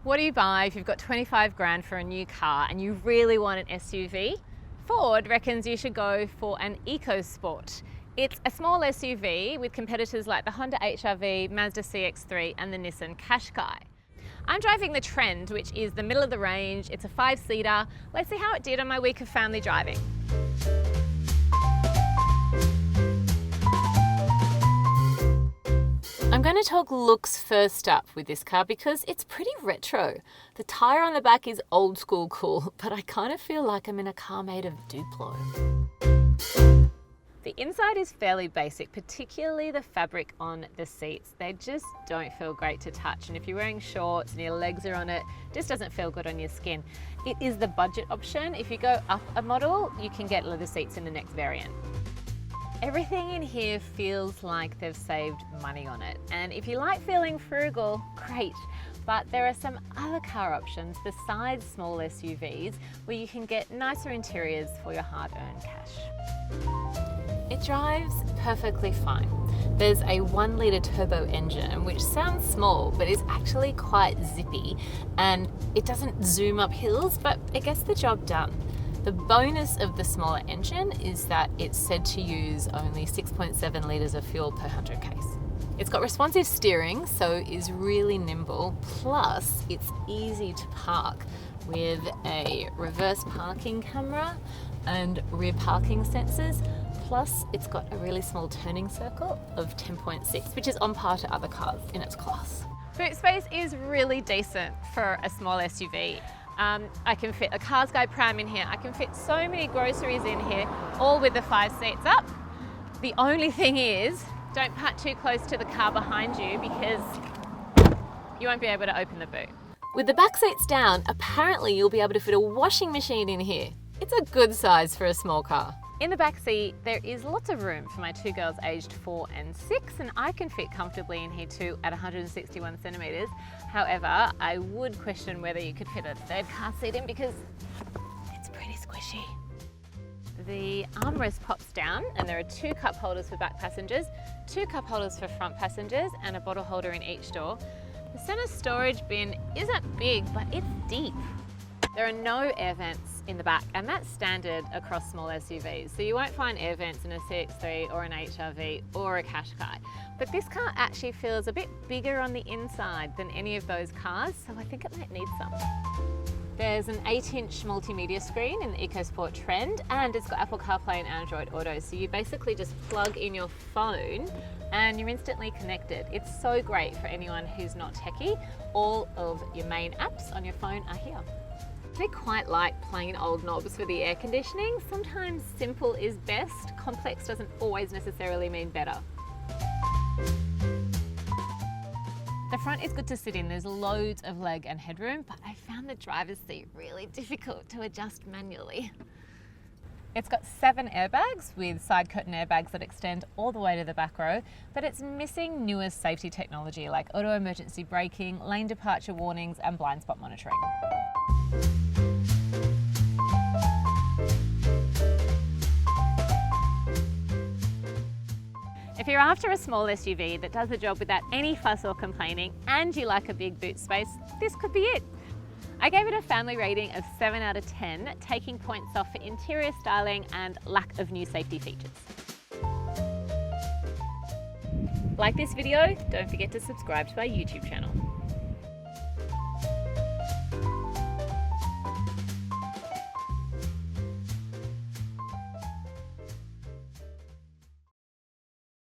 What do you buy if you've got 25 grand for a new car and you really want an SUV? Ford reckons you should go for an EcoSport. It's a small SUV with competitors like the Honda HR-V, Mazda CX-3 and the Nissan CarsGuide. I'm driving the Trend, which is the middle of the range. It's a 5-seater. Let's see how it did on my week of family driving. I'm going to talk looks first up with this car because it's pretty retro. The tyre on the back is old school cool, but I kind of feel like I'm in a car made of Duplo. The inside is fairly basic, particularly the fabric on the seats. They just don't feel great to touch, and if you're wearing shorts and your legs are on it, it just doesn't feel good on your skin. It is the budget option. If you go up a model, you can get leather seats in the next variant. Everything in here feels like they've saved money on it. And if you like feeling frugal, great. But there are some other car options besides small SUVs where you can get nicer interiors for your hard-earned cash. It drives perfectly fine. There's a 1-litre turbo engine, which sounds small, but is actually quite zippy. And it doesn't zoom up hills, but it gets the job done. The bonus of the smaller engine is that it's said to use only 6.7 litres of fuel per 100 k's. It's got responsive steering, so is really nimble, plus it's easy to park with a reverse parking camera and rear parking sensors, plus it's got a really small turning circle of 10.6, which is on par to other cars in its class. Boot space is really decent for a small SUV. I can fit a CarsGuide pram in here. I can fit so many groceries in here, all with the 5 seats up. The only thing is, don't park too close to the car behind you because you won't be able to open the boot. With the back seats down, apparently you'll be able to fit a washing machine in here. It's a good size for a small car. In the back seat, there is lots of room for my 2 girls aged 4 and 6, and I can fit comfortably in here too at 161 centimetres. However, I would question whether you could fit a 3rd car seat in because it's pretty squishy. The armrest pops down and there are 2 cup holders for back passengers, 2 cup holders for front passengers and a bottle holder in each door. The centre storage bin isn't big, but it's deep. There are no air vents in the back, and that's standard across small SUVs. So you won't find air vents in a CX-3 or an HR-V or a CarsGuide. But this car actually feels a bit bigger on the inside than any of those cars, so I think it might need some. There's an 8-inch multimedia screen in the EcoSport Trend, and it's got Apple CarPlay and Android Auto. So you basically just plug in your phone and you're instantly connected. It's so great for anyone who's not techie. All of your main apps on your phone are here. They quite like plain old knobs for the air conditioning. Sometimes simple is best. Complex doesn't always necessarily mean better. The front is good to sit in. There's loads of leg and headroom, but I found the driver's seat really difficult to adjust manually. It's got 7 airbags with side curtain airbags that extend all the way to the back row, but it's missing newest safety technology like auto emergency braking, lane departure warnings, and blind spot monitoring. If you're after a small SUV that does the job without any fuss or complaining, and you like a big boot space, this could be it. I gave it a family rating of 7 out of 10, taking points off for interior styling and lack of new safety features. Like this video, don't forget to subscribe to our YouTube channel.